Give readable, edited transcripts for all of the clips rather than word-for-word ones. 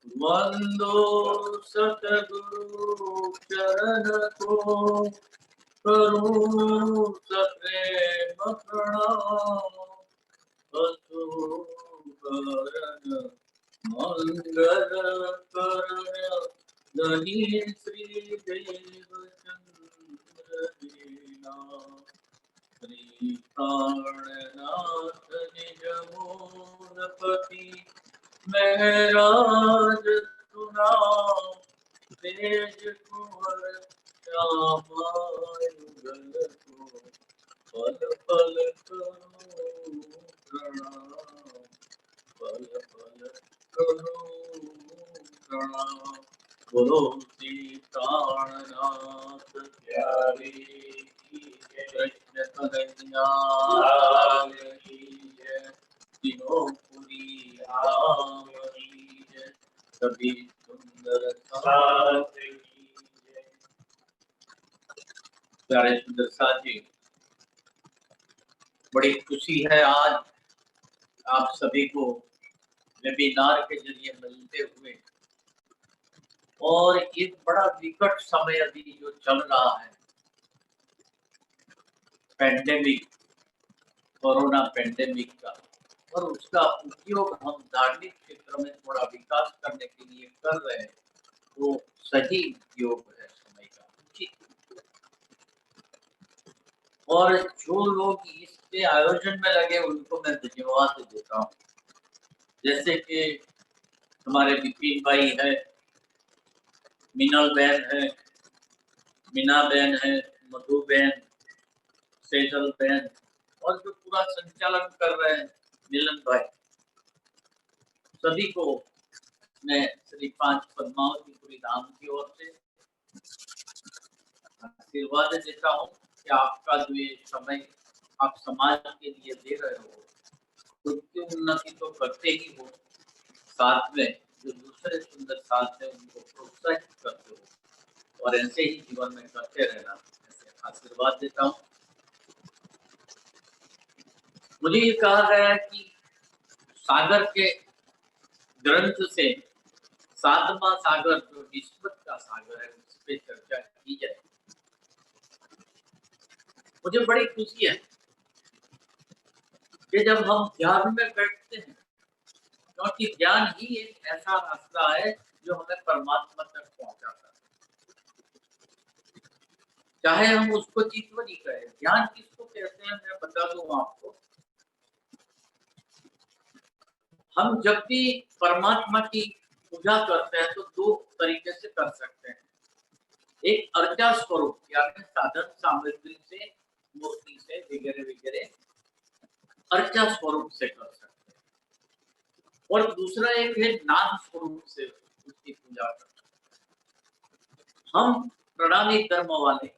वंदो सतगुरु चरण को, करूं सप्रेम प्रणाम। अशुभकरण मंगल करण धनी श्री देवचंद्र दीना। श्री प्राणनाथ निज मूलपति महराज सुना। तेज कुंवर श्यामा युगल को, पल पल करूं प्रणाम। पल पल करूं प्रणाम। बोलो सीतानाथ प्यारे की जय। कृष्ण कन्हैया लाल की जय। तीनों पुरी धाम की जय। सभी सुंदर साथ की जय। प्यारे सुंदर साथी, बड़ी खुशी है आज आप सभी को वेबिनार के जरिए मिलते हुए। और एक बड़ा विकट समय अभी जो चल रहा है, पेंडेमिक, कोरोना पेंडेमिक का, और उसका उपयोग हम धार्मिक क्षेत्र में थोड़ा विकास करने के लिए कर रहे हैं, तो सही उपयोग है समय का, उचित। और जो लोग इसके आयोजन में लगे उनको मैं धन्यवाद देता हूँ। जैसे कि हमारे विपिन भाई है, मीनल बहन है, मीना बहन है, मधु बहन, सेजल बहन, और जो पूरा संचालन कर रहे हैं मिलन भाई, सभी को मैं श्री पांच पद्मावती पुरी धाम की ओर से आशीर्वाद देता हूँ कि आपका जो ये समय आप समाज के लिए दे रहे हो, खुद की उन्नति तो करते ही हो, साथ में जो दूसरे सुंदर साथ है उनको प्रोत्साहित करते हो, और ऐसे ही जीवन में करते रहना, ऐसे आशीर्वाद देता हूँ। मुझे ये कहा गया है कि सागर के ग्रंथ से सातवां सागर जो विस्मत का सागर है, उस पर चर्चा की जाए। मुझे बड़ी खुशी है कि जब हम ध्यान में बैठते हैं, क्योंकि ज्ञान ही एक ऐसा रास्ता है जो हमें परमात्मा तक पहुंचाता है। चाहे हम उसको चितवनी कहें, ज्ञान किसको कहते हैं मैं बता दूं आपको। हम जब भी परमात्मा की पूजा करते हैं तो दो तरीके से कर सकते हैं। एक अर्चा स्वरूप, यानी साधन सामग्री से, मूर्ति से वगैरह वगैरह अर्चा स्वरूप से कर सकते हैं, और दूसरा एक है नाम स्वरूप से उसकी पूजा करते हैं। हम प्रणामी धर्म वाले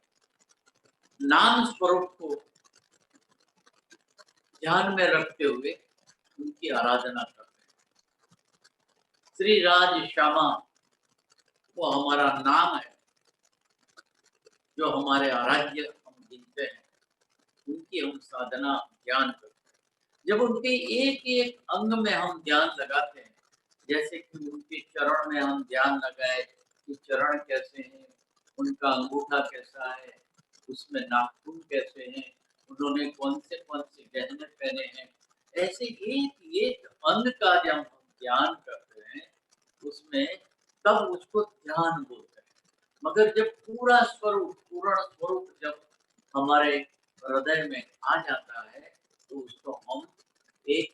नाम स्वरूप को ध्यान में रखते हुए उनकी आराधना करते हैं। श्री राज श्यामा वो हमारा नाम है, जो हमारे आराध्य हम गिनते हैं, उनकी हम साधना ध्यान करते हैं। जब उनके एक एक अंग में हम ध्यान लगाते हैं, जैसे कि उनके चरण में हम ध्यान लगाए कि चरण कैसे हैं, उनका अंगूठा कैसा है, उसमें नाखून कैसे हैं, उन्होंने कौन से गहने पहने हैं, ऐसे एक एक अंग का जब हम ध्यान करते हैं उसमें, तब उसको ध्यान बोलते हैं। मगर जब पूरा स्वरूप, पूर्ण स्वरूप जब हमारे हृदय में आ जाता है तो उसको हम एक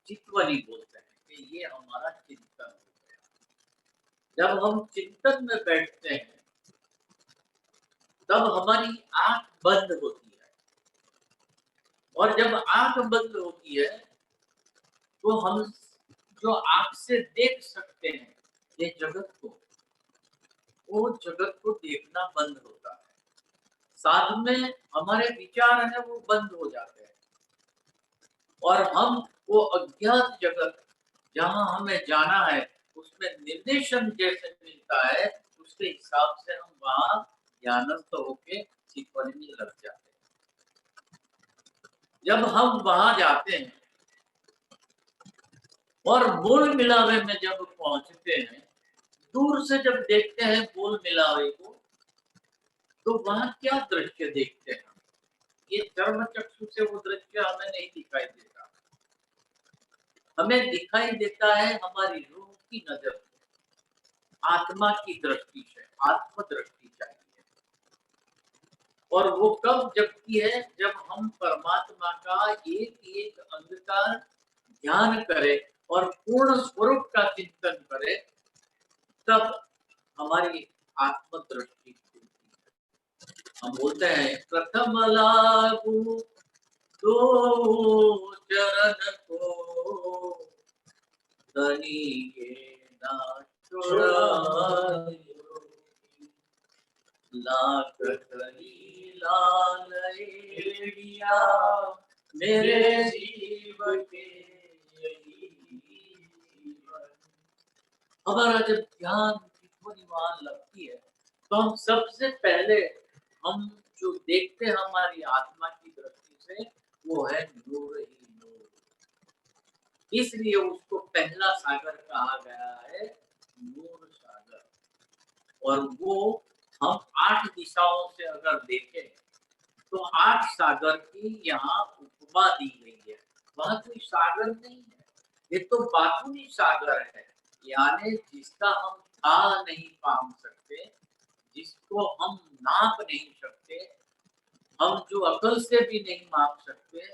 चित्वनी बोलते हैं कि ये हमारा चिंतन हो गया। जब हम चिंतन में बैठते हैं तब हमारी आंख बंद होती है, और जब आंख बंद होती है तो हम जो आंख से देख सकते हैं ये जगत को, वो जगत को देखना बंद होता है। साथ में हमारे विचार है वो बंद हो जाते हैं, और हम वो अज्ञात जगत जहाँ हमें जाना है उसमें निर्देशन जैसे मिलता है, उसके हिसाब से हम वहाँ ध्यानस्थ होके चित्तवनी में लग जाते हैं। जब हम वहाँ जाते हैं और मूल मिलावे में जब पहुंचते हैं, दूर से जब देखते हैं मूल मिलावे को, तो वहां क्या दृश्य देखते हैं? ये चर्म चक्षु से वो दृश्य हमें नहीं दिखाई देता। हमें दिखाई देता है हमारी रूह की नजर से, आत्मा की दृष्टि से, आत्म दृष्टि चाहिए। और वो कब जगती है? जब हम परमात्मा का एक एक अंग का ध्यान करें और पूर्ण स्वरूप का चिंतन करें, तब हमारी आत्म दृष्टि खुलती है। हम बोलते हैं प्रथम लागू दो चरण को, धनी के ना छुड़ायो, लाख करी लाल एड़िया, मेरे जीव के यही जीवन। हमारा जब ध्यान की थोड़ी वहां लगती है, तो हम सबसे पहले हम जो देखते हैं हमारी आत्मा की दृष्टि से, वो है नूर ही नूर। इसलिए उसको पहला सागर कहा गया है, नूर सागर। और वो हम 8 दिशाओं से अगर देखें, तो 8 सागर की यहाँ उपमा दी गई है। वहां कोई सागर नहीं है, ये तो बातूनी सागर है, यानी जिसका हम था नहीं पाम सकते, जिसको हम नाप नहीं सकते, हम जो अकल से भी नहीं माप सकते,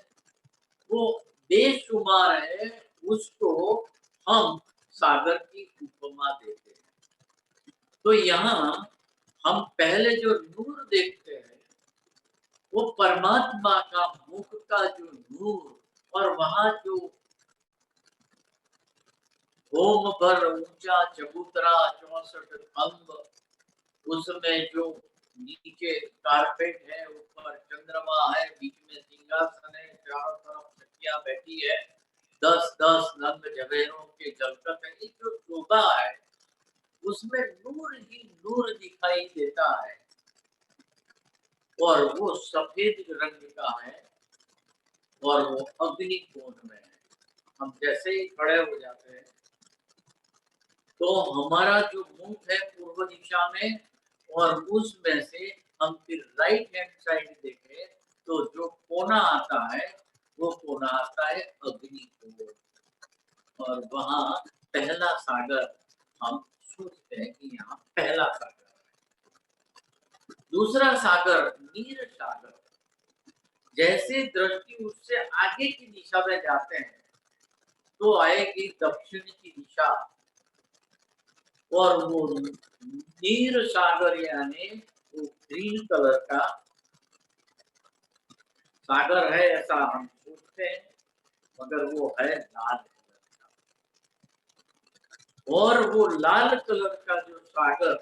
वो बेशुमार है, उसको हम सागर की उपमा देते हैं। तो यहाँ हम पहले जो नूर देखते हैं, वो परमात्मा का मुख का जो नूर, और वहां जो होम भर ऊंचा चबूतरा 64 खम्भ, उसमें जो नीचे कारपेट है, ऊपर चंद्रमा है, बीच में सिंहासन है, चारों तरफ छठियां बैठी है, 10-10 नंग जवेरों के जलकत है, ये जो शोभा है, उसमें नूर ही नूर दिखाई देता है। और वो सफेद रंग का है, और वो अग्नि कोण में है। हम जैसे ही खड़े हो जाते हैं, तो हमारा जो मुंह है पूर्व दिशा में, और उसमें से हम फिर राइट हैंड साइड देखें, तो जो कोना आता है, वो कोना आता है अग्नि कोण। और वहां पहला सागर, हम सोचते हैं कि यहाँ पहला सागर है। दूसरा सागर नीर सागर। जैसे दृष्टि उससे आगे की दिशा में जाते हैं, तो आएगी दक्षिण की दिशा, और वो नीर सागर यानी वो ग्रीन कलर का सागर है, ऐसा हम सोचते हैं, मगर वो है लाल कलर का। और वो लाल कलर का जो सागर,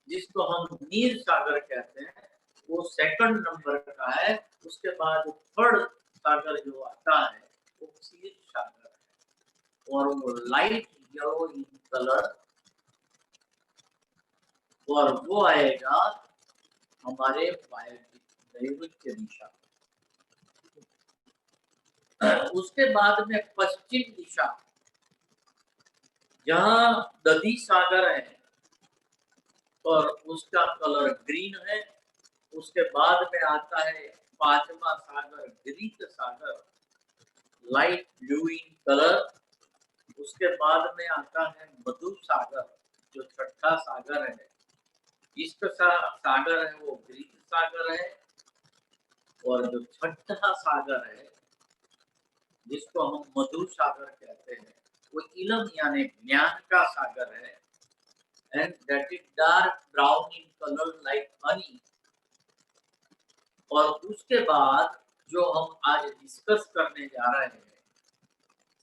जिसको हम नीर सागर कहते हैं, वो सेकंड नंबर का है। उसके बाद थर्ड सागर जो आता है, वो क्षीर सागर है, और वो लाइट येलो इन कलर, और वो आएगा हमारे नैऋत्य दिशा। उसके बाद में पश्चिम दिशा, जहाँ दधी सागर है, और उसका कलर ग्रीन है। उसके बाद में आता है पांचवा सागर, ग्रीक सागर, लाइट ब्लू इन कलर। उसके बाद में आता है मधु सागर, जो छठा सागर है। इष्ट सागर है वो ग्रीक सागर है। और जो छठा सागर है, जिसको हम मधु सागर कहते हैं, वो इलम यानी ज्ञान का सागर है। And that is dark brown in colour like Honey. और उसके बाद जो हम आज डिस्कस करने जा रहे हैं,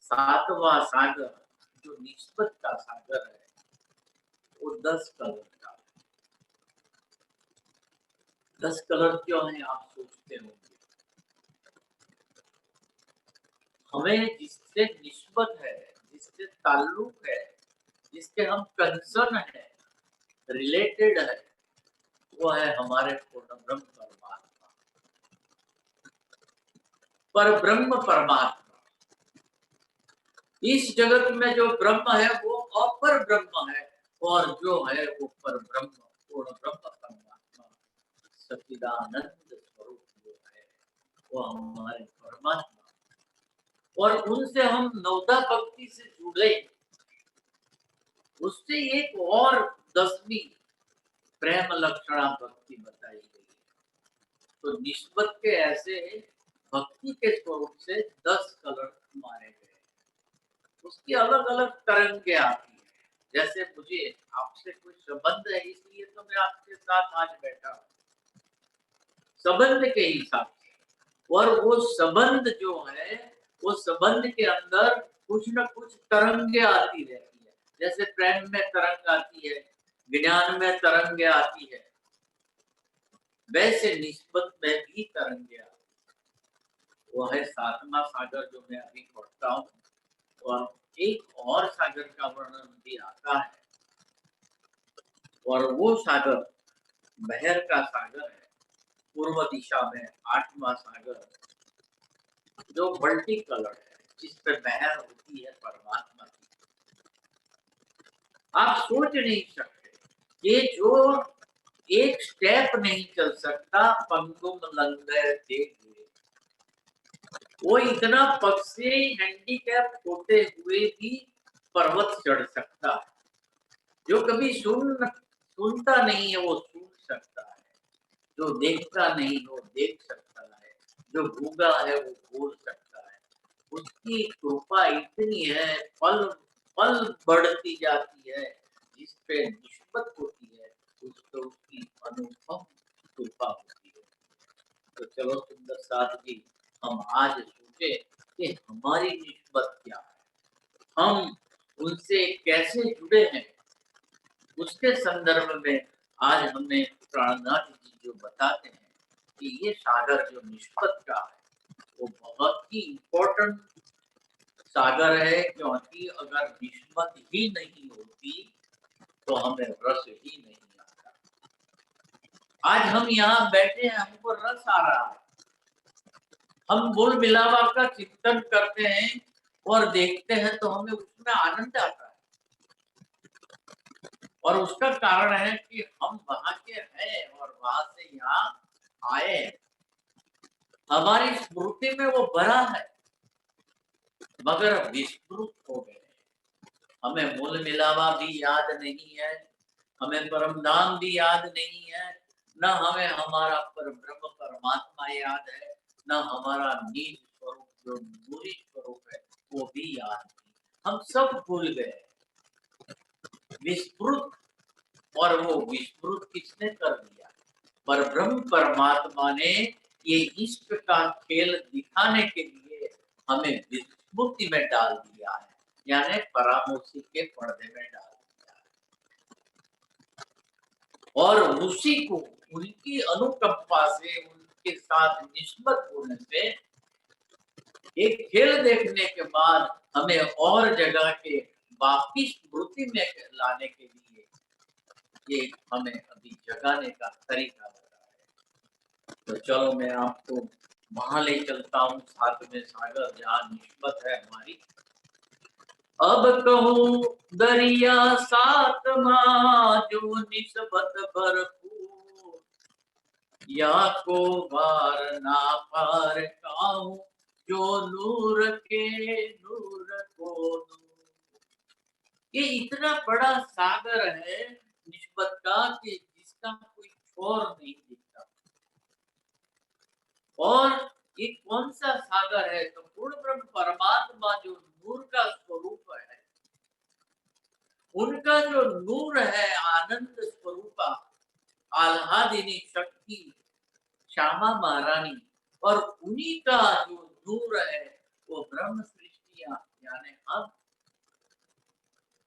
सातवां सागर, जो निस्बत का सागर है, वो 10 कलर का। 10 कलर क्यों है, आप सोचते होंगे। हमें जिससे निस्बत है, जिससे ताल्लुक है, जिसके हम कंसर्न है, रिलेटेड है, वो है हमारे पूर्ण ब्रह्म परमात्मा। पर ब्रह्म परमात्मा, इस जगत में जो ब्रह्म है वो अपर ब्रह्म है, और जो है वो पर ब्रह्म, पूर्ण ब्रह्म परमात्मा सच्चिदानंद स्वरूप जो है वो हमारे परमात्मा। और उनसे हम नवदा भक्ति से जुड़े, उससे एक और 10वीं प्रेम लक्षणा भक्ति बताई गई है। तो निस्बत के ऐसे भक्ति के स्वरूप से 10 कलर मारे गए, उसकी अलग अलग तरंगे आती है। जैसे मुझे आपसे कोई संबंध है, इसलिए तो मैं आपके साथ आज बैठा हूँ, संबंध के हिसाब से। और वो संबंध जो है, वो संबंध के अंदर कुछ न कुछ तरंगे आती रहती है। जैसे प्रेम में तरंग आती है, ज्ञान में तरंगे आती है, वैसे निस्बत में भी तरंगे आती है। वो है 7वां सागर जो मैं अभी पढ़ता हूँ। और एक और सागर का वर्णन भी आता है, और वो सागर बहर का सागर है, पूर्व दिशा में 8वां सागर, जो मल्टी कलर है, जिस पे बहर होती है परमात्मा की। आप सोच नहीं सकते ये जो एक स्टेप नहीं चल सकता, पंगुम लंगर देख हुए, वो इतना पग से हैंडीकैप होते हुए भी पर्वत चढ़ सकता है। जो कभी सुनता नहीं है वो सुन सकता है, जो देखता नहीं वो देख सकता है, जो गूंगा है वो बोल सकता है। उसकी कृपा इतनी है, पल पल बढ़ती जाती है, जिस पे निस्बत होती है उस पे उसकी अनुपम कृपा होती है। तो चलो सुंदर साथ जी, हम आज सोचे कि हमारी निस्बत क्या है, हम उनसे कैसे जुड़े हैं, उसके संदर्भ में आज हमें प्राणनाथ जी जो बताते हैं कि ये सागर जो निष्पत का है वो बहुत ही इम्पोर्टेंट सागर है, क्योंकि अगर निष्पत ही नहीं होती तो हमें रस ही नहीं आता। आज हम यहाँ बैठे हैं, हमको रस आ रहा है, हम बोल मिलावा का चिंतन करते हैं और देखते हैं तो हमें उसमें आनंद आता है। और उसका कारण है कि हम वहां के हैं और वहां से यहाँ आए, हमारी स्मृति में वो भरा है, मगर विस्मृत हो गए। हमें मूल मिलावा भी याद नहीं है, हमें परम धाम भी याद नहीं है, न हमें हमारा पर ब्रह्म परमात्मा याद है, न हमारा निज स्वरूप जो मूल स्वरूप है वो भी याद नहीं। हम सब भूल गए, विस्मृत। और वो विस्मृत किसने कर दिया? पर ब्रह्म परमात्मा ने ये इश्क का खेल दिखाने के लिए हमें विस्मृति में डाल दिया है, यानी परामोशी के पर्दे में डाल दिया है। और उसी को उनकी अनुकंपा से, उनके साथ निस्बत होने से, एक खेल देखने के बाद हमें और जगह के वापिस स्मृति में लाने के लिए ये हमें अभी जगाने का तरीका लगा है। तो चलो मैं आपको वहां ले चलता हूँ, साथ में सागर जहाँ निस्बत है हमारी। अब कहूँ दरिया साथ माँ जो निस्बत भरपूर, या को बार ना पार काहूँ जो नूर के नूर को नूर। ये इतना बड़ा सागर है निस्बत का कि जिसका कोई छोर नहीं दिखता। और ये कौन सा सागर है? तो पूर्ण ब्रह्म परमात्मा जो नूर का स्वरूप है, उनका जो नूर है, आनंद स्वरूपा आह्लादिनी शक्ति श्यामा महारानी, और उन्हीं का जो नूर है वो ब्रह्म सृष्टियां, यानी हम,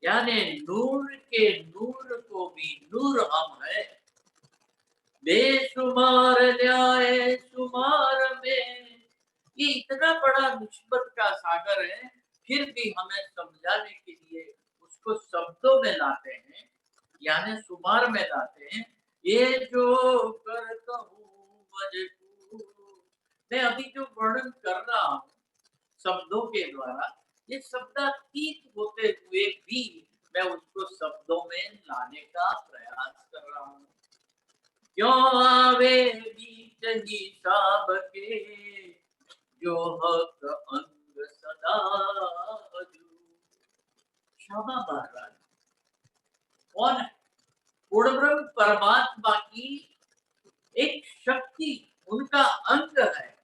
यानी नूर के नूर को भी नूर हम है। बेशुमार जाए शुमार में, ये इतना बड़ा निस्बत का सागर है, फिर भी हमें समझाने के लिए उसको शब्दों में लाते हैं, यानी शुमार में लाते हैं। ये जो करता हूँ मजबूर, मैं अभी जो वर्णन कर रहा हूँ शब्दों के द्वारा, ये शब्दातीत होते हुए भी मैं उसको शब्दों में लाने का प्रयास कर रहा हूँ। क्यों आवे बीच हिसाब के, जो हक अंग सदा हजू। श्यामा महाराज कौन है? पूर्ण ब्रह्म परमात्मा की एक शक्ति, उनका अंग है।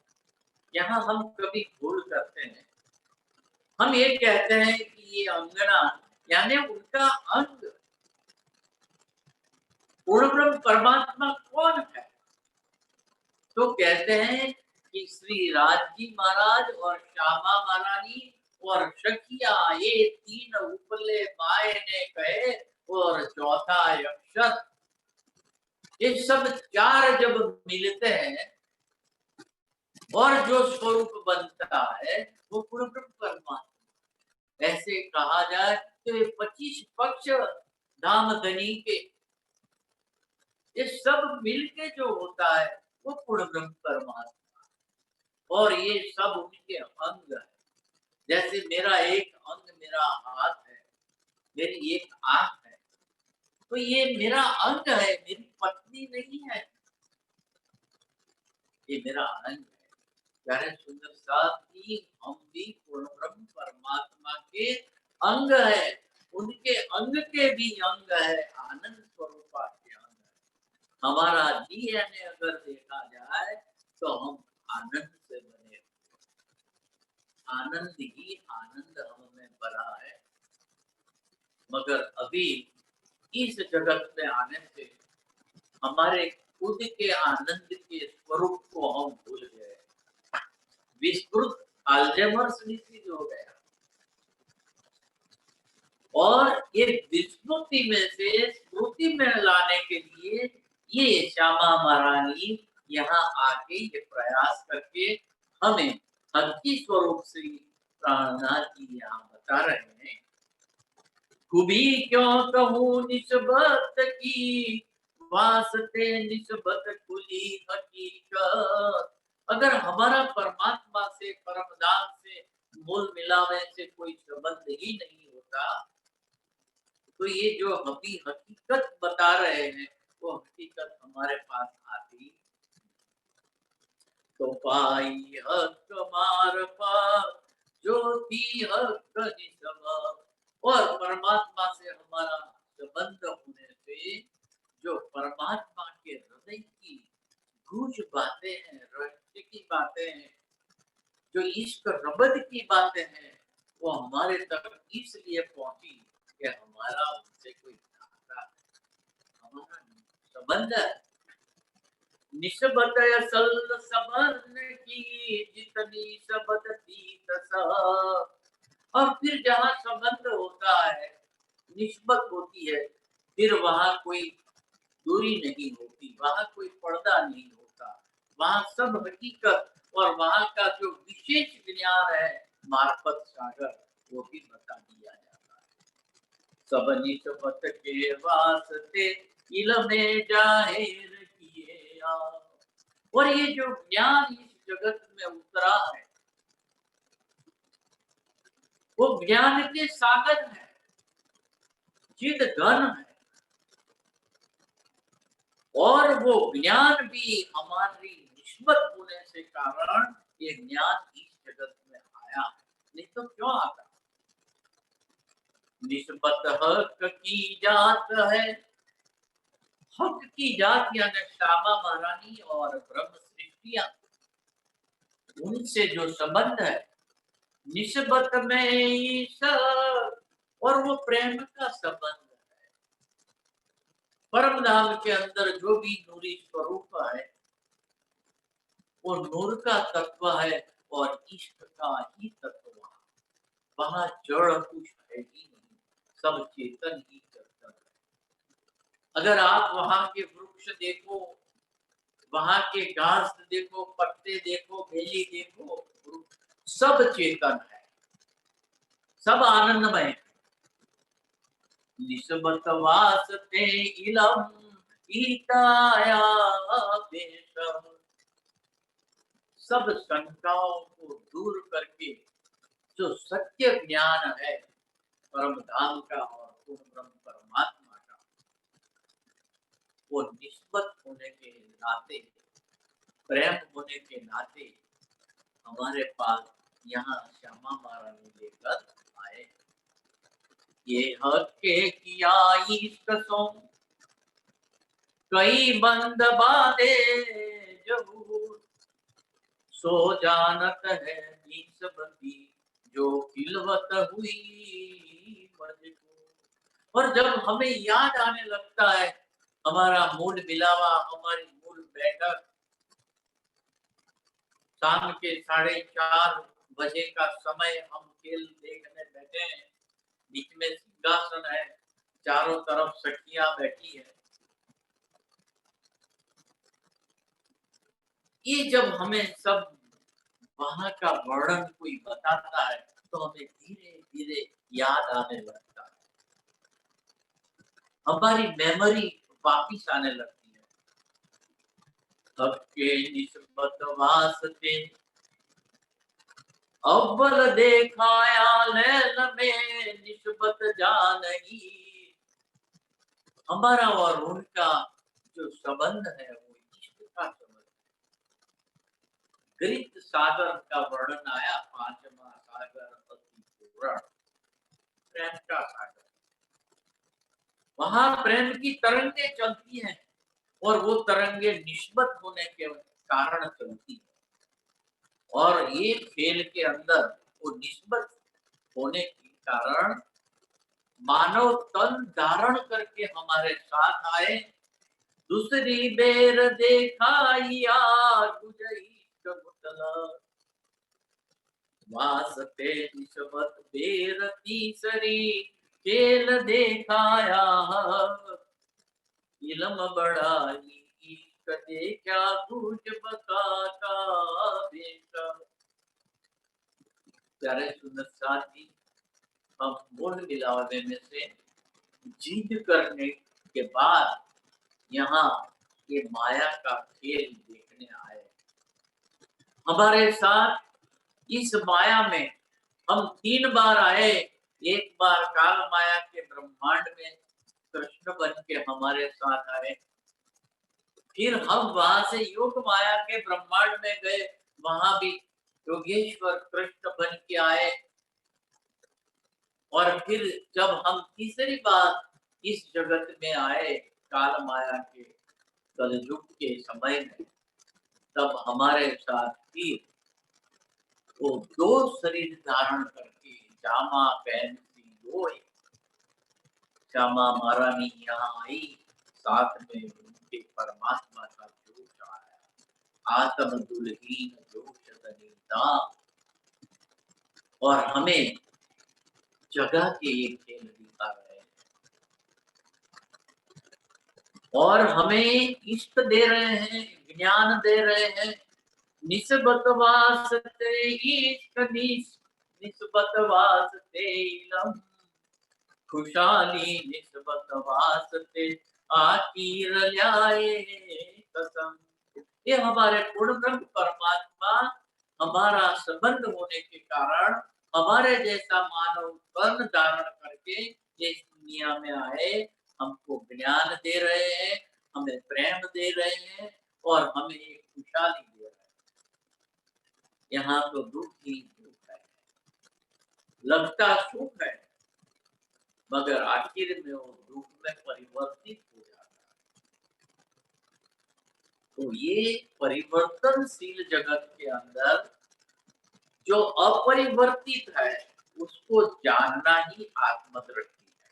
यहाँ हम कभी भूल करते हैं, हम ये कहते हैं कि ये अंगना, यानी उनका अंग। पूर्ण ब्रह्म परमात्मा कौन है? तो कहते हैं कि श्री राजजी महाराज और श्यामा महारानी और सखिया, ये तीन उपले माए ने कहे और चौथा अक्षर, ये सब चार जब मिलते हैं और जो स्वरूप बनता है वो पूर्ण ब्रह्म परमात्मा। ऐसे कहा जाए तो ये 25 पक्ष धाम धनी के, ये सब मिलके जो होता है वो पूर्ण ब्रह्म परमात्मा, और ये सब उनके अंग है। जैसे मेरा एक अंग मेरा हाथ है, मेरी एक आंख है, तो ये मेरा अंग है, मेरी पत्नी नहीं है, ये मेरा अंग है। प्यारे सुंदर साथ ही हम भी पूर्ण ब्रह्म परमात्मा के अंग है, उनके अंग के भी अंग है, आनंद स्वरूपा के अंग है। हमारा डीएनए अगर देखा जाए तो हम आनंद से बने, आनंद ही आनंद हम में भरा है। मगर अभी इस जगत में आने से हमारे खुद के आनंद के स्वरूप को हम भूल गए, विस्मृत, अल्जाइमर नीति हो गया। और ये विस्मृति में से स्मृति में लाने के लिए ये श्यामा महारानी यहाँ आके ये प्रयास करके हमें हल्की स्वरूप से प्राणनाथ जी यहाँ बता रहे हैं। खूबी क्यों कहूँ निस्बत की, वास्ते निस्बत खुली हकीकत। अगर हमारा परमात्मा से, परमधाम से मूल मिलावे से कोई संबंध ही नहीं होता, तो ये जो अभी हकीकत बता रहे हैं वो हकीकत हमारे पास आती तो पाई हक मार्फत, जो थी हक निस्बत। और परमात्मा से हमारा संबंध होने से जो परमात्मा के हृदय की गूढ़ बातें हैं, रहस्य की बातें हैं, जो इश्क रबद की बातें हैं, वो हमारे तक इसलिए पहुंची कि हमारा उनसे कोई नाता, हमारा संबंध है। निस्बत असल संबंध की, जितनी सबत थी तसा। और फिर जहाँ संबंध होता है, निस्बत होती है, फिर वहाँ कोई दूरी नहीं होती, वहाँ कोई पर्दा नहीं होता, वहाँ सब हकीकत और वहाँ का जो विशेष ज्ञान है मार्फत सागर, वो भी बता दिया जाता है। सब निस्बत के वास्ते इल्मे जाहिर किए आप। और ये जो ज्ञान इस जगत में उतरा है वो ज्ञान के सागर है, चिद घन है, और वो ज्ञान भी हमारी निस्बत होने से कारण ये ज्ञान इस जगत में आया, नहीं तो क्यों आता। निस्बत हक की जात है, हक की जात यानी श्यामा महारानी और ब्रह्म सृष्टियां, उनसे जो संबंध है निस्बत में ईश्वर, और वो प्रेम का संबंध है। परम धाम के अंदर जो भी नूरी स्वरूप है वो नूर का तत्व है और इश्क का ही तत्व है। वहां जड़ कुछ है ही नहीं, सब चेतन ही चेतन है। अगर आप वहां के वृक्ष देखो, वहां के घास देखो, पत्ते देखो, बेली देखो, सब चेतन है, सब आनंदमय है। निस्बत वास्ते इलम ईताया बेशम। सब शंकाओं को दूर करके जो सत्य ज्ञान है परम धाम का और पूर्ण ब्रह्म परमात्मा का, वो निस्बत होने के नाते, प्रेम होने के नाते हमारे पास यहाँ श्यामा महारानी लेकर आए। ये हके किया इष्ट सो कई बंद बांधे जहूर, सो जानत है निस्बती जो खिलवत हुई मजबूर। और जब हमें याद आने लगता है हमारा मूल मिलावा, हमारी मूल बैठक, शाम के 4:30 बजे का समय, हम खेल देखने बैठे हैं, बीच में सिंहासन है, चारों तरफ सखियां बैठी है। ये जब हमें सब वहां का वर्णन कोई बताता है तो हमें धीरे धीरे याद आने लगता है, हमारी मेमोरी वापिस आने लगती है। सबके निस्बत वास्ते अव्वल देखाया लैल में निस्बत जानही। हमारा और उनका जो संबंध है वो इष्ट का संबंध। गीत सागर का वर्णन आया, पांचवा सागर अति पूर्ण, प्रेम का सागर। वहां प्रेम की तरंगे चलती हैं और वो तरंगे निस्बत होने के कारण चलती है। और ये खेल के अंदर वो निस्बत होने के कारण मानव तन धारण करके हमारे साथ आए। दूसरी बेर देखाइया गुजई वास्ते निस्बत बेर तीसरी खेल देखाया, इलम बढ़ाई कदे क्या कुछ बका का बेटा। प्यारे सुंदर साथी, हम मूल मिलावे में से जिद करने के बाद यहाँ ये माया का खेल देखने आए। हमारे साथ इस माया में हम 3 बार आए। एक बार काल माया के ब्रह्मांड में कृष्ण बन के हमारे साथ आए, फिर हम वहां से योग माया के ब्रह्मांड में गए, वहां भी योगेश्वर कृष्ण बन के आए। और फिर जब हम तीसरी बार इस जगत में आए काल माया के कलयुग के समय में, तब हमारे साथ फिर वो 2 शरीर धारण करके जामा पहनती रोए। श्यामा महारानी यहाँ आई, साथ में उनके परमात्मा का जोश आया, आत्म दुलहीन जोश तनिता। और हमें जगह के ये खेल दिखा रहे हैं और हमें इष्ट दे रहे हैं, ज्ञान दे रहे हैं। निस्बत वास्ते इष्ट निस्बत वास्ते इलम, खुशहाली निस्बत वास्ते आकीर ल्याए कसम। ये हमारे पूर्ण ब्रह्म परमात्मा हमारा संबंध होने के कारण हमारे जैसा मानव वर्ण धारण करके इस दुनिया में आए, हमको ज्ञान दे रहे हैं, हमें प्रेम दे रहे हैं और हमें एक खुशहाली दे रहे हैं। यहाँ तो दुख ही दुख है, लगता सुख है, मगर आखिर में वो दुख में परिवर्तित हो जाता है। तो ये परिवर्तनशील जगत के अंदर जो अपरिवर्तित है उसको जानना ही आत्मदृष्टि है।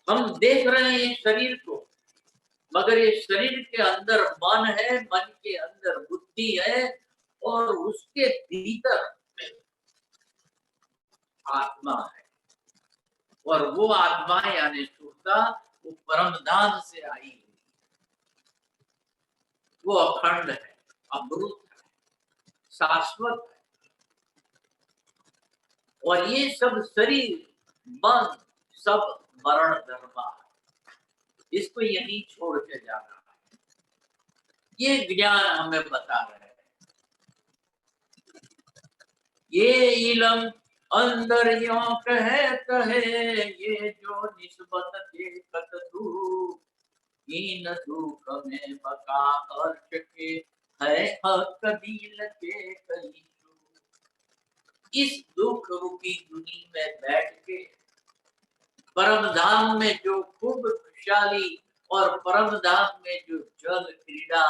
हम देख रहे हैं शरीर को, मगर ये शरीर के अंदर मन है, मन के अंदर बुद्धि है और उसके भीतर आत्मा है। और वो आत्मा यानी शुद्धता वो परम धाम से आई हुई, वो अखंड है, अमृत है, शाश्वत है। और ये सब शरीर मन सब मरण धर्मा है, इसको यहीं छोड़ के जाना है। ये ज्ञान हमें बता रहे हैं। ये इलम अंदर यो कहे ये जो निस्बत देखत तू इन दुख में बका अर्श के है हक दिल के कहीं। इस दुख रूपी दुनिया में बैठ के परम धाम में जो खूब खुशहाली और परम धाम में जो जल क्रीड़ा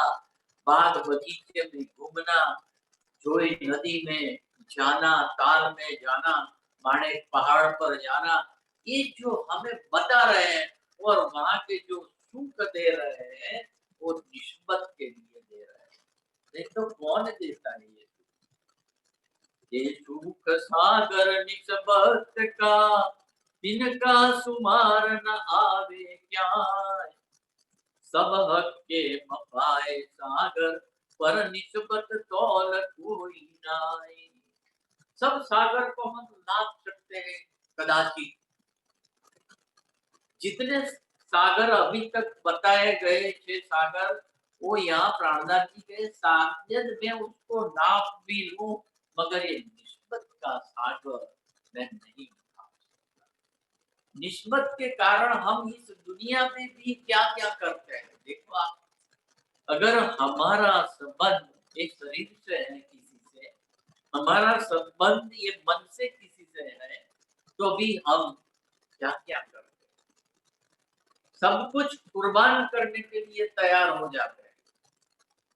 बाग बगीचे में घूमना, जोई नदी में जाना, ताल में जाना, माणे पहाड़ पर जाना, ये जो हमें बता रहे हैं और वहां के जो सुख दे रहे हैं वो निस्बत के लिए दे रहे हैं। नहीं तो कौन देता है ये सुख सागर निस्बत का, इनका सुमार न आवे क्या, सब हक के मपाए सागर पर निस्बत तौल कोई नाई। सब सागर को हम नाप सकते हैं कदाचित, जितने सागर अभी तक बताए गए 6 सागर वो यहाँ प्राणदान जी के शायद मैं उसको नाप भी लूं, मगर ये निस्बत का सागर मैं नहीं नाप सकता। निस्बत के कारण हम इस दुनिया में भी क्या क्या करते हैं। देखो आप, अगर हमारा संबंध एक शरीर से है, किसी से हमारा संबंध ये मन से किसी से है, तो भी हम क्या क्या करते हैं, सब कुछ कुर्बान करने के लिए तैयार हो जाते हैं।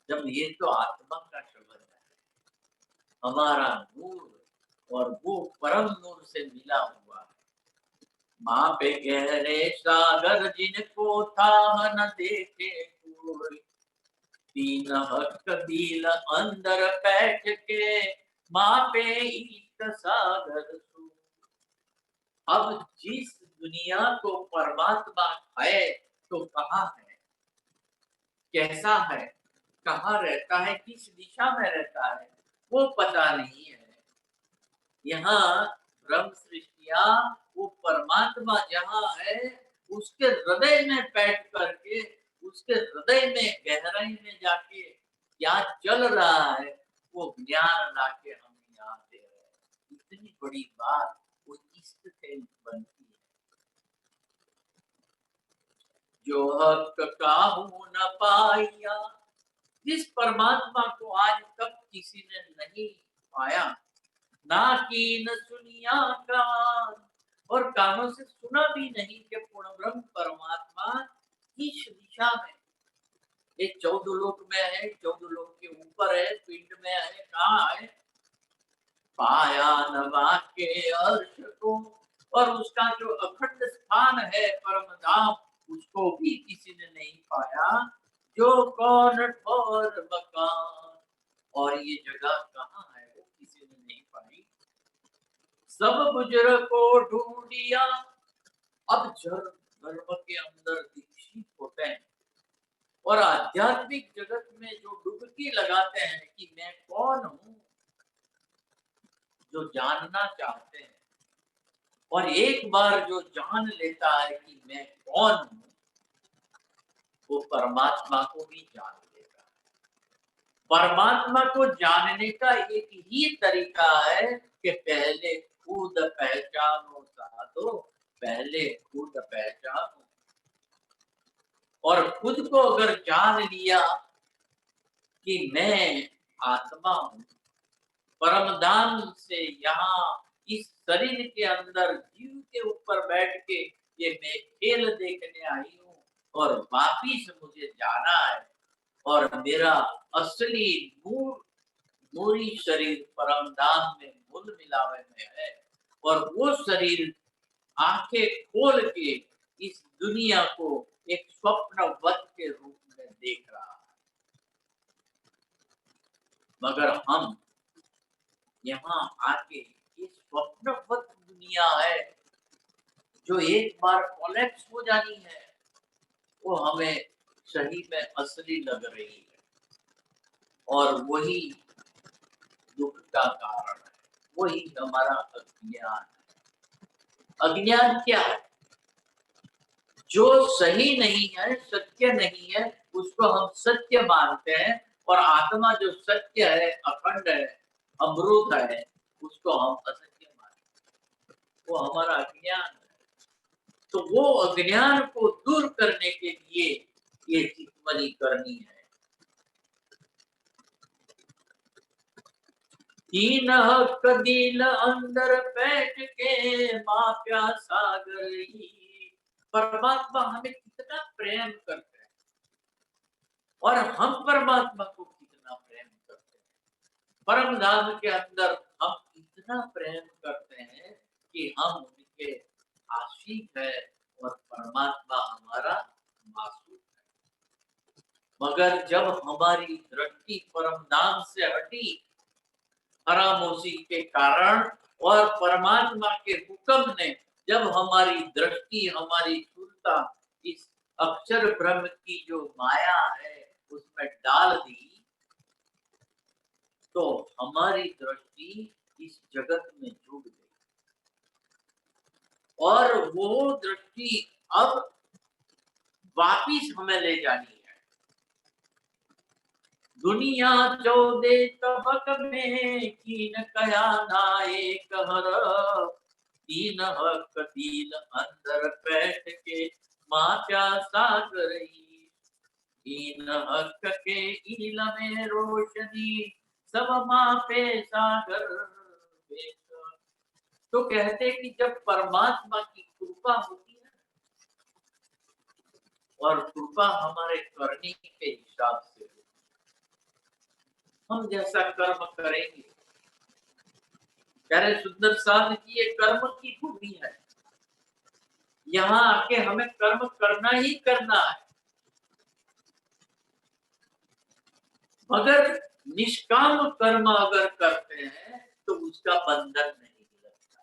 जब ये तो आत्मा का संबंध है, हमारा नूर और वो परम नूर से मिला हुआ है। माँ पे गहरे सागर जिनको था न देखे कोई, तीन हक दिल अंदर बैठ के माँ पे इश्क सागर सू। अब जिस दुनिया को परमात्मा है तो कहाँ है, कैसा है, कहाँ रहता है, किस दिशा में रहता है, वो पता नहीं है। यहाँ ब्रह्म सृष्टिया वो परमात्मा जहाँ है उसके हृदय में बैठ करके, उसके हृदय में गहराई में जाके क्या चल रहा है वो ज्ञान लाके हमें यहाँ दे रहे हैं। इतनी बड़ी बात वो इष्ट से बनती है। जो हक काहू न पाया, जिस परमात्मा को आज तक किसी ने नहीं पाया, ना कीन सुनिया कान, और कानों से सुना भी नहीं कि पूर्ण ब्रह्म परमात्मा किस दिशा में, ये 14 लोक में है, 14 लोक के ऊपर है, पिंड में है, कहाँ है, पाया न वाक्य अर्श को, और उसका जो अखंड स्थान है परम धाम, उसको भी किसी ने नहीं पाया। जो कौन ठोर मकान, और ये जगह कहाँ है वो किसी ने नहीं पाई। सब बुजुर्ग को ढूंढिया, अब धर्म के अंदर दीक्षित होते हैं और आध्यात्मिक जगत में जो डुबकी लगाते हैं कि मैं कौन हूँ, जो जानना चाहते हैं, और एक बार जो जान लेता है कि मैं कौन हूँ, वो परमात्मा को भी जान लेता है। परमात्मा को जानने का एक ही तरीका है कि पहले खुद पहचानो साधो, पहले खुद पहचानो। और खुद को अगर जान लिया कि मैं आत्मा हूँ, परमधाम से यहाँ इस शरीर के अंदर जीव के ऊपर बैठ के ये मैं खेल देखने आई हूँ और वापिस मुझे जाना है, और मेरा असली नूर नूरी शरीर परमधाम में मूल मिलावे में है, और वो शरीर आंखें खोल के इस दुनिया को एक स्वप्नवत के रूप में देख रहा है। मगर हम यहाँ आके ये स्वप्नवत दुनिया है जो एक बार कोलैप्स हो जानी है, वो हमें सही में असली लग रही है, और वही दुख का कारण है, वही हमारा अज्ञान है। अज्ञान क्या है? जो सही नहीं है, सत्य नहीं है, उसको हम सत्य मानते हैं, और आत्मा जो सत्य है, अखंड है, अमृत है, उसको हम असत्य मानते, वो हमारा अज्ञान है। तो वो अज्ञान को दूर करने के लिए ये चितवनी करनी है। तीन कदील अंदर बैठ के माप्या सागर ही। परमात्मा हमें कितना प्रेम करते हैं और हम परमात्मा को कितना प्रेम करते हैं। परम धाम के अंदर हम इतना प्रेम करते हैं कि हम उनके आशिक है और परमात्मा हमारा मासूम है। मगर जब हमारी दृष्टि परम धाम से हटी खामोशी के कारण और परमात्मा के हुक्म ने जब हमारी दृष्टि, हमारी सुरता इस अक्षर ब्रह्म की जो माया है उसमें डाल दी, तो हमारी दृष्टि इस जगत में जुड़ गई और वो दृष्टि अब वापिस हमें ले जानी है। दुनिया चौदे तबक में कीन कया नाए कहर, तीन हक दिल अंदर बैठ के माचा सागर ही। तीन हक के इल में रोशनी सब मापे सागर बेच। तो कहते कि जब परमात्मा की कृपा होती है और कृपा हमारे करने के हिसाब से, हम जैसा कर्म करेंगे। कह रहे सुंदर साध की ये कर्म की भूमि है, यहाँ आके हमें कर्म करना ही करना है। मगर निष्काम कर्म अगर करते हैं तो उसका बंधन नहीं लगता।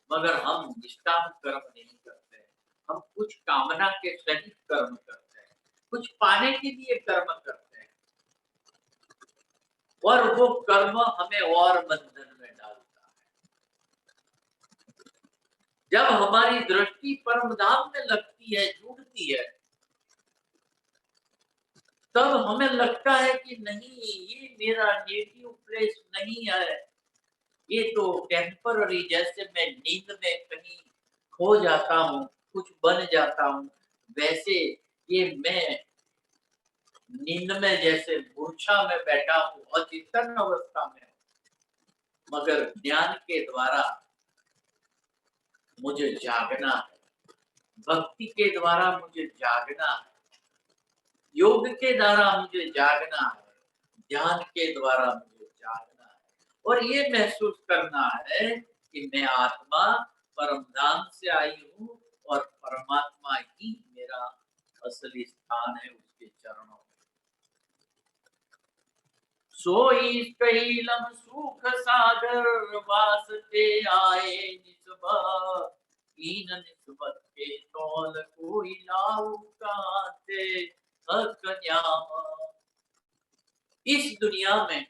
मगर हम निष्काम कर्म नहीं करते हैं, हम कुछ कामना के सहित कर्म करते हैं, कुछ पाने के लिए कर्म करते हैं और वो कर्म हमें और बंधन में डालता है। जब हमारी दृष्टि परम धाम में लगती है, जुड़ती है, तब हमें लगता है कि नहीं, ये मेरा नेटिव प्लेस नहीं है, ये तो टेम्पररी, जैसे मैं नींद में कहीं खो जाता हूँ, कुछ बन जाता हूँ, वैसे ये मैं नींद में जैसे मूर्छा में बैठा हूँ, अचेतन अवस्था में हूँ। मगर ज्ञान के द्वारा मुझे जागना है, भक्ति के द्वारा मुझे जागना है, योग के द्वारा मुझे जागना है, ध्यान के द्वारा मुझे जागना है और ये महसूस करना है कि मैं आत्मा परम धाम से आई हूँ और परमात्मा ही मेरा असली स्थान है उसके चरणों में। सोई कैलम सुख सागर वास्ते आए निस्बत, कीन निस्बत के तौल कोई लाऊ काते हक न्याम। इस दुनिया में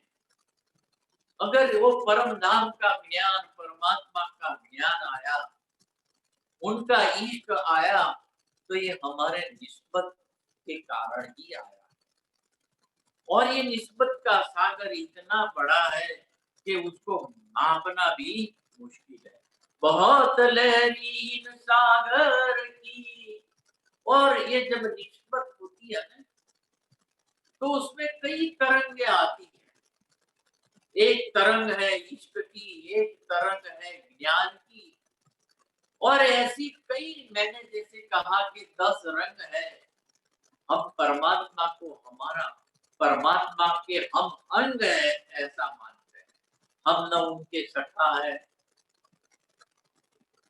अगर वो परम धाम का ज्ञान, परमात्मा का ज्ञान आया, उनका इश्क आया, तो ये हमारे निस्बत के कारण ही आया और ये निस्बत का सागर इतना बड़ा है कि उसको मापना भी मुश्किल है। बहुत लहरीन सागर की, और ये जब निस्बत होती है ना, तो उसमें कई तरंगे आती हैं। एक तरंग है इश्क की, एक तरंग है ज्ञान की, और ऐसी कई, मैंने जैसे कहा कि 10 रंग है। हम परमात्मा को हमारा, परमात्मा के हम अंग है ऐसा मानते हैं। हम न उनके सखा है,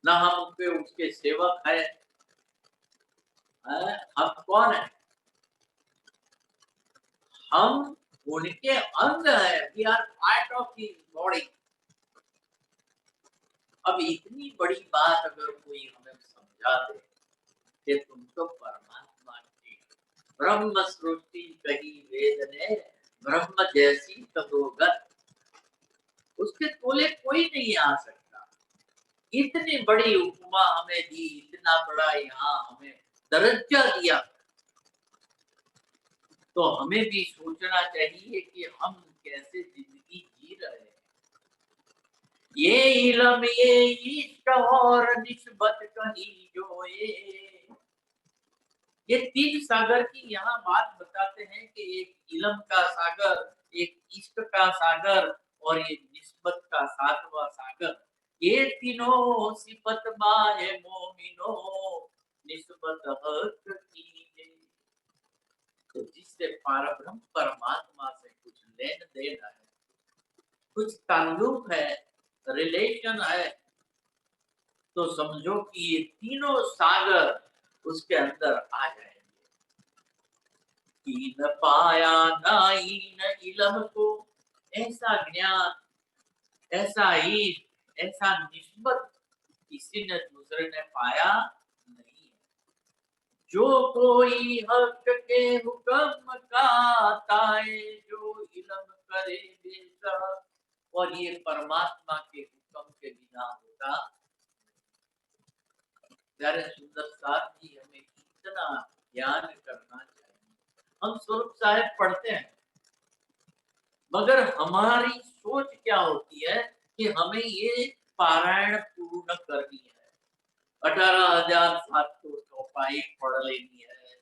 न हम उनके उसके सेवक है। हम कौन है? हम उनके अंग है। We are part of his body. अब इतनी बड़ी बात अगर कोई हमें समझा दे कि तुम तो परमात्मा की ब्रह्म सृष्टि कही वेद ने, ब्रह्म जैसी तदोगत, उसके तोले कोई नहीं आ सकता। इतनी बड़ी उपमा हमें दी, इतना बड़ा यहाँ हमें दर्जा दिया, तो हमें भी सोचना चाहिए कि हम कैसे जिंदगी जी रहे हैं। ये इलम ये इश्क और निस्बत कहीं जो ये तीन सागर की यहाँ बात बताते हैं कि एक इलम का सागर, एक इश्क का सागर और ये निस्बत का सातवां सागर। ये तीनों सिफत माए मोमिनो निस्बत हक कीजिए। तो जिससे पारब्रह्म परमात्मा से कुछ लेन देन है, कुछ ताल्लुक है, रिलेशन है, तो समझो कि ये तीनों सागर उसके अंदर आ जाएंगे। कीन पाया नाइन इलम को, ऐसा ज्ञान, ऐसा इश्क, ऐसा निस्बत किसी ने दूसरे ने पाया नहीं है। जो कोई हक के हुक्म का ताए जो इलम करे बेशक, और ये परमात्मा के हुक्म के बिना होता। प्यारे सुंदर साहब जी हमें कितना ज्ञान करना चाहिए। हम स्वरूप साहिब पढ़ते हैं, मगर हमारी सोच क्या होती है कि हमें ये पारायण पूर्ण करनी है, 18,700 चौपाई पढ़ लेनी है,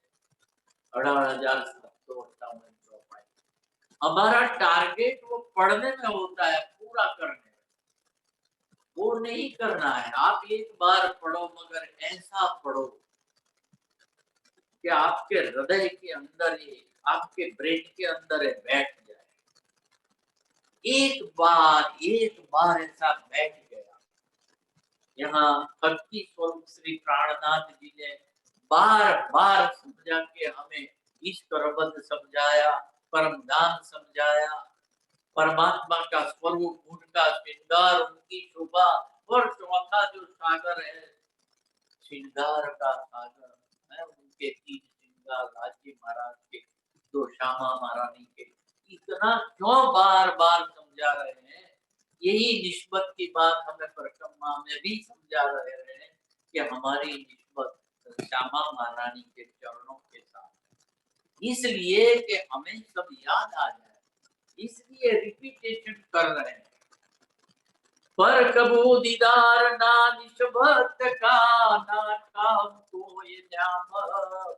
18,758 चौपाई। हमारा टारगेट वो पढ़ने में होता है, पूरा करने में। वो नहीं करना है। आप एक बार पढ़ो, मगर ऐसा पढ़ो कि आपके हृदय के अंदर ये, आपके ब्रेन के अंदर ये बैठ जाए। एक बार ऐसा बैठ गया। यहाँ भक्ति स्वरूप श्री प्राणनाथ जी ने बार बार समझा के हमें ईश्वरबद्ध समझाया, परम धाम समझाया, परमात्मा का स्वरूप, उनका श्रृंगार, उनकी शोभा, और चौथा जो सागर है, श्रृंगार का सागर है, उनके तीन श्रृंगार, राज्य महाराज के, दो श्यामा महारानी के। इतना क्यों बार बार समझा रहे हैं? यही निस्बत की बात हमें परिक्रमा में भी समझा रहे हैं कि हमारी निस्बत श्यामा महारानी के चरणों के साथ, इसलिए कि हमें सब याद आ जाए, इसलिए रिपीटेशन कर रहे हैं। पर कबू दीदार ना निस्बत का, ना काम को ये न्याम,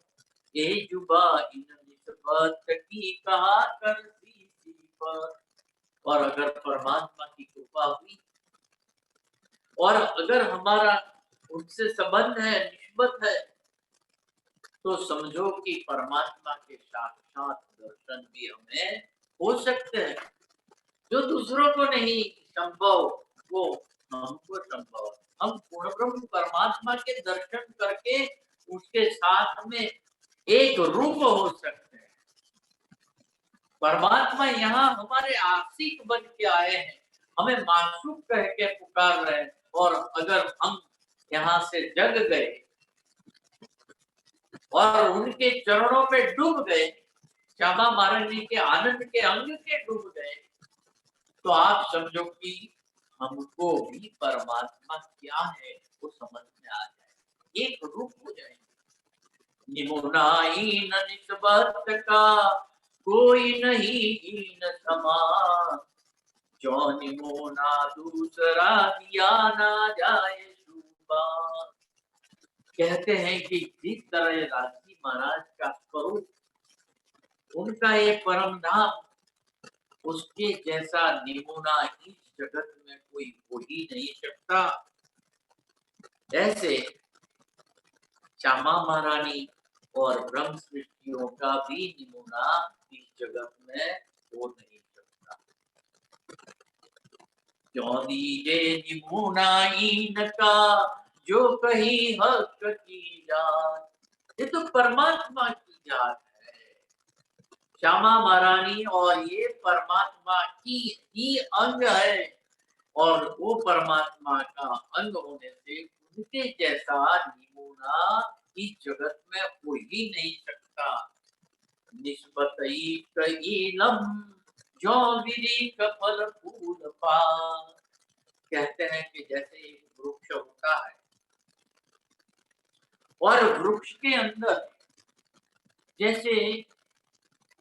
ये जुबा इन निस्बत की कहा करती सी पर। और अगर परमात्मा की कृपा हुई और अगर हमारा उनसे संबंध है, निस्बत है, तो समझो कि परमात्मा के साक्षात दर्शन भी हमें हो सकते हैं। जो दूसरों को नहीं संभव, वो हमको संभव। हम पूर्ण ब्रह्म परमात्मा के दर्शन करके उसके साथ में एक रूप हो सकते हैं। परमात्मा यहाँ हमारे आशिक बन के आए हैं, हमें मासूक कह के पुकार रहे हैं। और अगर हम यहाँ से जग गए और उनके चरणों में डूब गए, श्यामा महारानी के आनंद के अंग के डूब गए, तो आप समझो कि हमको भी परमात्मा क्या है वो समझ में आ जाए, एक रूप हो जाएंगे। निमुनाई न निस्बत का कोई नहीं न समान, जो निमोना दूसरा दिया ना जाए शुबान। कहते हैं कि जिस तरह राजी महाराज का स्वरूप, उनका ये परम धाम, उसके जैसा निमुना इस जगत में कोई हो ही नहीं सकता। ऐसे श्यामा महारानी और ब्रह्म सृष्टियों का भी निमुना इस जगत में हो नहीं सकता। क्यों दीजे निमुना इनका जो कहीं हक की जात, ये तो परमात्मा की जात है। श्यामा महारानी और ये परमात्मा की ही अंग है, और वो परमात्मा का अंग होने से उनके जैसा निमुना इस जगत में हो ही नहीं सकता। निस्बत इलम जो विरी कफल फूल पा। कहते हैं कि जैसे एक वृक्ष होता है और वृक्ष के अंदर जैसे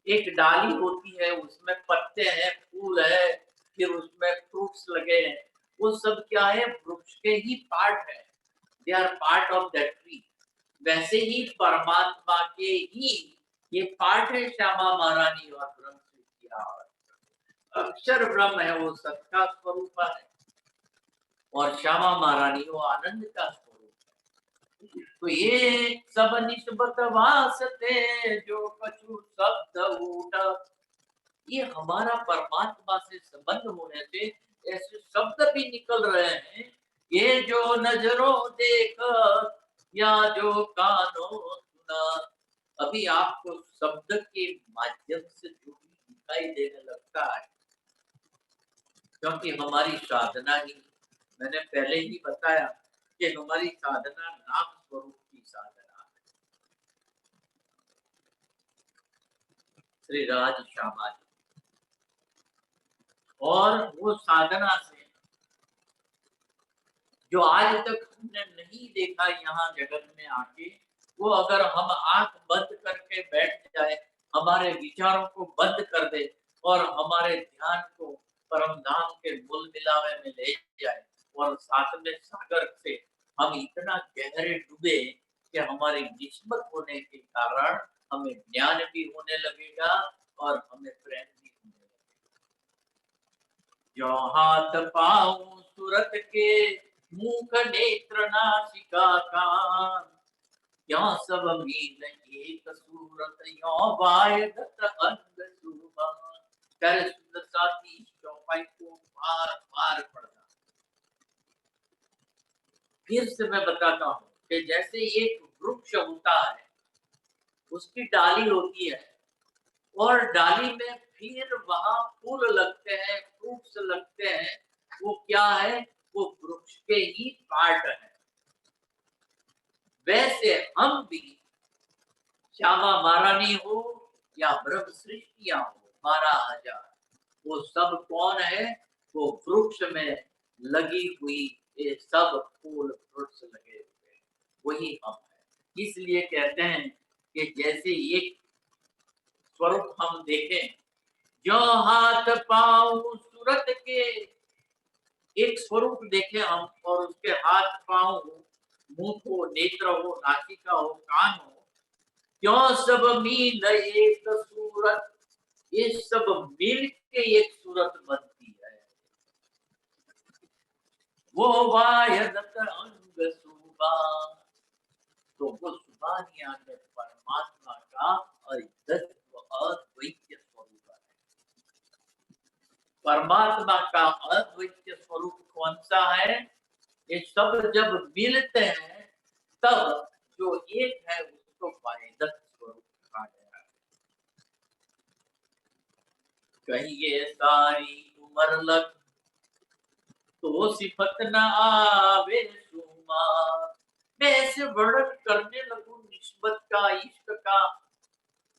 एक डाली होती है, उसमें पत्ते हैं, फूल है, फिर उसमें फ्रूट्स लगे हैं, वो सब क्या है, वृक्ष के ही पार्ट है, they are part of that tree. वैसे ही परमात्मा के ही ये पार्ट है श्यामा महारानी और ब्रह्म विद्या। अक्षर ब्रह्म है, वो सबका स्वरूप है, और श्यामा महारानी वो आनंद का स्वरूप है। तो ये सब निस्बत वास्ते जो कछु शब्द उठ, ये हमारा परमात्मा से संबंध होने से ऐसे शब्द भी निकल रहे हैं। ये जो नजरों देख या जो कानों सुना, अभी आपको शब्द के माध्यम से जो भी दिखाई देने लगता है, क्योंकि हमारी साधना ही, मैंने पहले ही बताया कि हमारी साधना नाम स्वरूप की साधना है। श्री राज श्यामा जी, और वो साधना से जो आज तक हमने नहीं देखा यहाँ जगत में आके, वो अगर हम आंख बंद करके बैठ जाए, हमारे विचारों को बंद कर दे और हमारे ध्यान को परम धाम के मूल मिलावे में ले जाए, और साथ में सागर से हम इतना गहरे डूबे कि हमारी निस्बत होने के कारण हमें ज्ञान भी होने लगेगा और हमें प्रेम भी होने लगेगा। जो हाथ पाँव सूरत के, मुख नेत्र नासिका कान, यहाँ सब मीन एक सूरत, यो वायदत अंग सुभान। प्यारे सुंदर साथी, इस चौपाई को बार बार पढ़ना। फिर से मैं बताता हूँ कि जैसे एक वृक्ष होता है, उसकी डाली होती है, और डाली में फिर वहां फूल लगते हैं, फ्रूट्स लगते हैं, वो क्या है, वो वृक्ष के ही पार्ट है। वैसे हम भी, श्यामा महारानी हो या ब्रह्म सृष्टियां हो 12,000, वो सब कौन है, वो वृक्ष में लगी हुई ये सब फूल फ्रूट्स लगे हुए, वही हम है। इसलिए कहते हैं कि जैसे एक स्वरूप हम देखें, जो हाथ पाँव सूरत के, एक स्वरूप देखें हम, और उसके हाथ पाँव हो, मुंह हो, नेत्र हो, नासिका हो, कान हो, क्यों सब मिल एक सूरत, ये सब मिल के एक सूरत बनती है। वो वायदत अंग सुबा, तो वो सुबानिया में परमात्मा का अद्वैत स्वरूप है। परमात्मा का अद्वैत स्वरूप कौन सा है, ये सब जब मिलते हैं तब जो एक है उसको वाहिदत स्वरूप कहा गया है। कहिए सारी उम्र लग तो सिफत न आवे सुमा, मैं ऐसे वर्णन करने लगूं निस्बत का, इश्क का,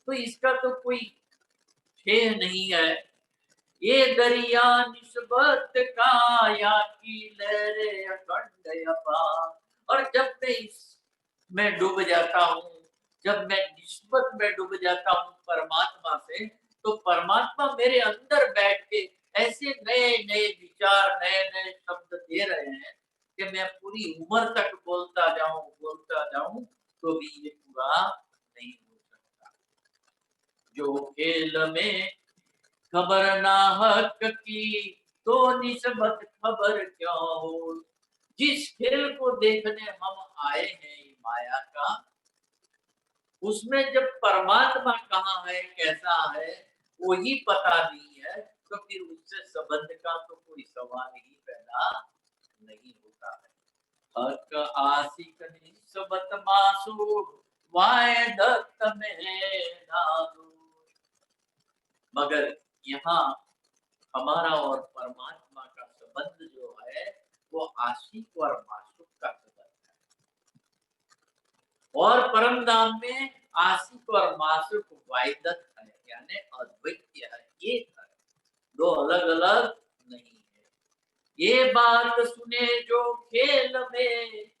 तो इसका तो कोई ठेह नहीं है। ये दरिया निस्बत का या की लहरें अखंड अपार, और जब मैं इस में डूब जाता हूँ, जब मैं निस्बत में डूब जाता हूँ परमात्मा से, तो परमात्मा मेरे अंदर बैठ के ऐसे नए नए विचार, नए नए शब्द दे रहे हैं कि मैं पूरी उम्र तक बोलता जाऊं तो भी ये पूरा नहीं हो सकता। जो खेल में खबर ना हक की, तो निस्बत खबर क्यों हो। जिस खेल को देखने हम आए हैं माया का, उसमें जब परमात्मा कहाँ है, कैसा है, वो ही पता नहीं है, तो फिर उससे संबंध का तो कोई सवाल ही पैदा नहीं होता है। हक आशिक निस्बत मासूम, वाय दत्त में नादू। मगर यहाँ हमारा और परमात्मा का संबंध जो है, वो आशिक और मासूम का संबंध है। और परम धाम में आशिक और मासूक वाहिदत है, यानी अद्वैत है, एक है, दो अलग अलग नहीं है। ये बात सुने जो खेल में,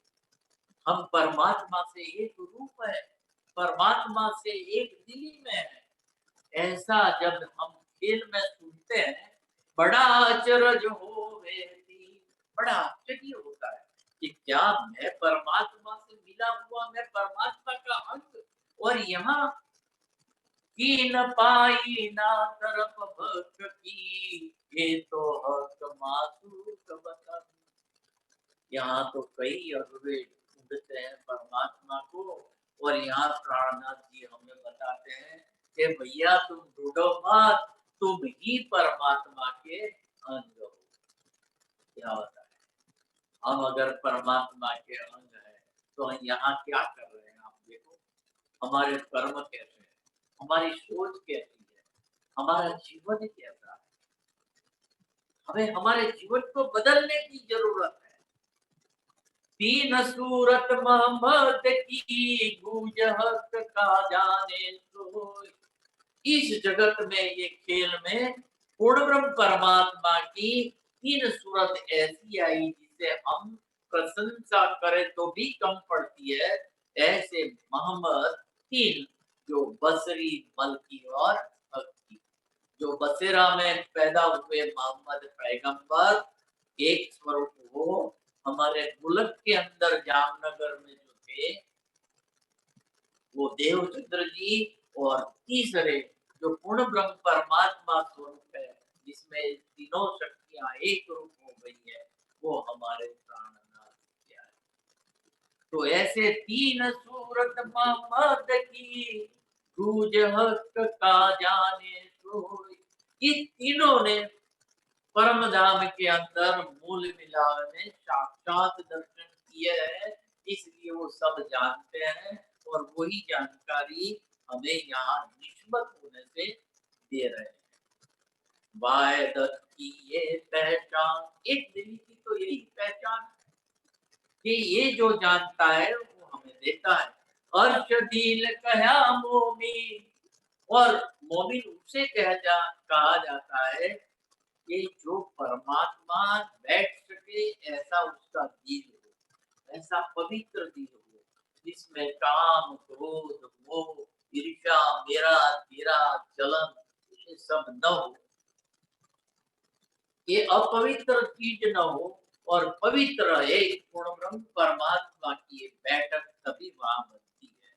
हम परमात्मा से एक रूप है, परमात्मा से एक दिली में है, ऐसा जब हम खेल में सुनते हैं, बड़ा अचरज होवे थी। बड़ा आश्चर्य होता है कि क्या मैं परमात्मा से मिला हुआ, मैं परमात्मा का अंग, और यहाँ की न पाई ना तरफ भक्त की, ये तो हक मासूक बता। यहाँ तो कई अगुवे ढूंढते हैं परमात्मा को, और यहाँ प्राणनाथ जी हमें बताते हैं कि भैया तुम ढूंढो मत, तुम ही परमात्मा के अंग हो। क्या होता है, हम अगर परमात्मा के अंग है तो हम यहाँ क्या कर रहे हैं, आप देखो। हमारे कर्म कैसे हैं, हमारी सोच कैसी है, हमारा जीवन कैसा है। हमें हमारे जीवन को बदलने की जरूरत है। तीन सूरत मोहम्मद की, गूंज हक का जाने सोई। इस जगत में, ये खेल में पूर्ण ब्रह्म परमात्मा की तीन सूरत ऐसी आई जिसे हम प्रशंसा करें तो भी कम पड़ती है। ऐसे मोहम्मद तीन, जो बसरी, मलकी और हक, जो बसेरा में पैदा हुए मोहम्मद पैगंबर, एक स्वरूप वो हमारे मुल्क के अंदर जामनगर में जो थे वो देवचंद्र जी, और तीसरे जो पूर्ण ब्रह्म परमात्मा स्वरूप है जिसमें तीनों शक्तियां एक रूप हो गई है, वो हमारे प्राणनाथ क्या है। तो ऐसे तीन सूरत मोहम्मद की, गूंज हक का जाने सोई। इस तीनों ने परम धाम के अंदर मूल मिलाप में साक्षात दर्शन किए हैं, इसलिए वो सब जानते हैं, और वही जानकारी हमें यहाँ निष्पत होने से दे रहे हैं। वायदत की ये पहचान, एक दिल की तो यही पहचान है कि ये जो जानता है वो हमें देता है। अर्श दिल कहा मोमिन, और मोमिन उसे कहा जाता है कि जो परमात्मा बैठ सके, ऐसा उसका दिल हो, ऐसा पवित्र दिल हो जिसमें काम, क्रोध, मोह, ईर्ष्या, मेरा तेरा, जलन, ये सब न हो, ये अपवित्र चीज न हो, और पवित्र है पूर्ण ब्रह्म परमात्मा की ये बैठक तभी वहां बनती है।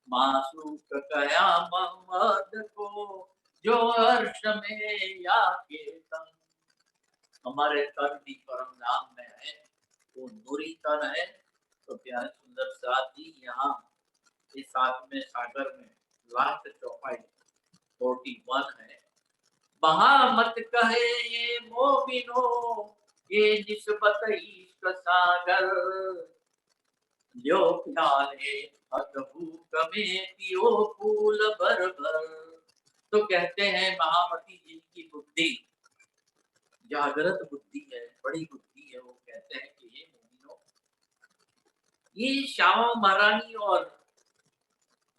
मासूक कया मोहम्मद को, जो अर्श में या के संग। हमारे तन भी परम धाम में है, वो नूरी तन है। तो प्यारे सुंदर साथ ही यहाँ इस सातवें सागर में लास्ट चौपाई 41 है। बहा मत कहे ये मोमिनो, ये निस्बत इश्क सागर, जो प्याले अदभूत में पियो फूल भर भर। तो कहते हैं महामती जिनकी बुद्धि जागृत बुद्धि है, बड़ी बुद्धि है, वो कहते हैं कि ये मोमिनो, ये श्यामा महारानी और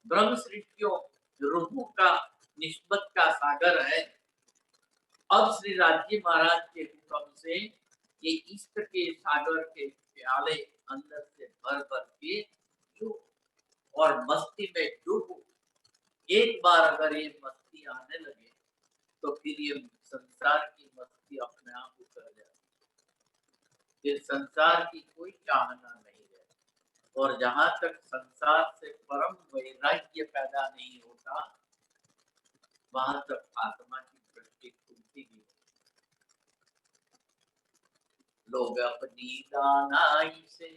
ब्रह्म सृष्टियों रूपों का निस्बत का सागर है। अब श्री राजी महाराज के हुक्म से ये इष्ट के सागर के प्याले अंदर से भर भर के जो, और मस्ती में डूबो। एक बार अगर ये मस्ती आने लगे तो फिर ये संसार की मस्ती अपने आप उतर जाती है, फिर संसार की कोई चाहना नहीं है। और जहां तक संसार से परम वैराग्य पैदा नहीं होता, वहां तक आत्मा की दृष्टि खुलती भी नहीं। लोग अपनी दानाई से,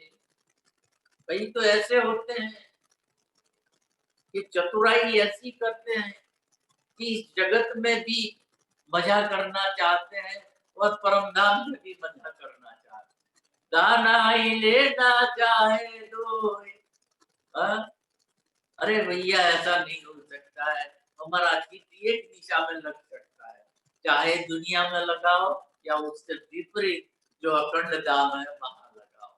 कई तो ऐसे होते हैं कि चतुराई ऐसी करते हैं कि इस जगत में भी मजा करना चाहते हैं और परम धाम में भी मजा करना चाहते हैं। दानाई लेना चाहे दो, अरे भैया ऐसा नहीं हो सकता है। हमारा चित्त एक दिशा में लग सकता है, चाहे दुनिया में लगाओ या उससे विपरीत जो अखंड धाम है वहां लगाओ।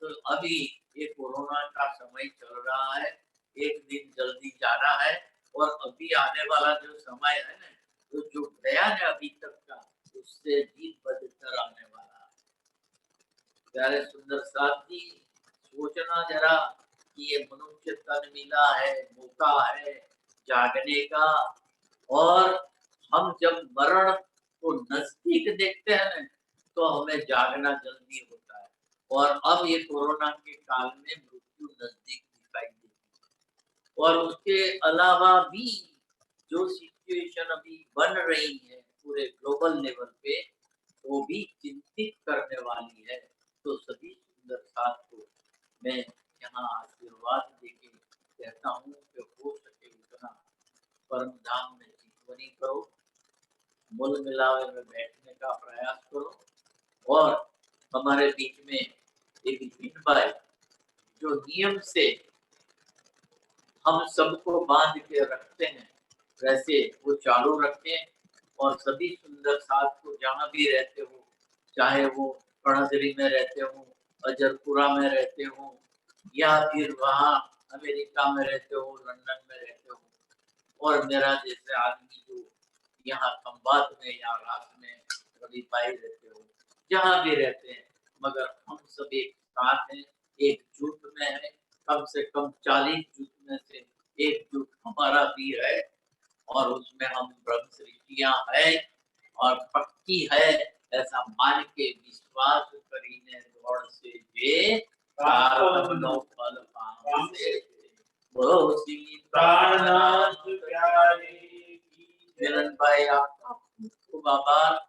तो अभी ये कोरोना का समय चल रहा है, एक दिन जल्दी जाना है, और अभी आने वाला जो समय है ना, तो जो गया है अभी तक का, उससे भी बदतर आने वाला है। प्यारे सुंदर साथी, सोचना जरा कि ये मनुष्य तन मिला है, मौका है जागने का, और हम जब मरण को नजदीक देखते हैं ना, तो हमें जागना जल्दी होता है। और अब ये कोरोना के काल में मृत्यु नज़दीक दिखाई देती है। और उसके अलावा भी जो सिचुएशन अभी बन रही है पूरे ग्लोबल लेवल पे, वो भी चिंतित करने वाली है। तो सभी सुंदर साथ को मैं यहाँ आशीर्वाद देके कहता हूँ कि हो सके उतना परम धाम में चिंतवनी करो, मूल मिलावे में बैठने का प्रयास करो। और हमारे बीच में एक भीम भाई जो नियम से हम सबको बांध के रखते हैं, वैसे वो चालू रखें। और सभी सुंदर साथ को जहाँ भी रहते हो, चाहे वो कणजरी में रहते हो, अजरपुरा में रहते हो, या फिर वहाँ अमेरिका में रहते हो, लंदन में रहते हो, और मेरा जैसे आदमी जो यहाँ खंबात में या रात में रवि भाई रहते हो, जहाँ भी रहते हैं, मगर हम सब एक साथ हैं, एकजुट में है। कम से कम 40 जुट में से एक जुट हमारा भी है, और उसमें हम ब्रह्म सृष्टियाँ है और पक्की है, ऐसा मान के विश्वास करीने दौड़ से जे कारण नो फल पाम से। बोलो श्री प्राणनाथ प्यारे की। मिलन भाई आपका खूब आभार।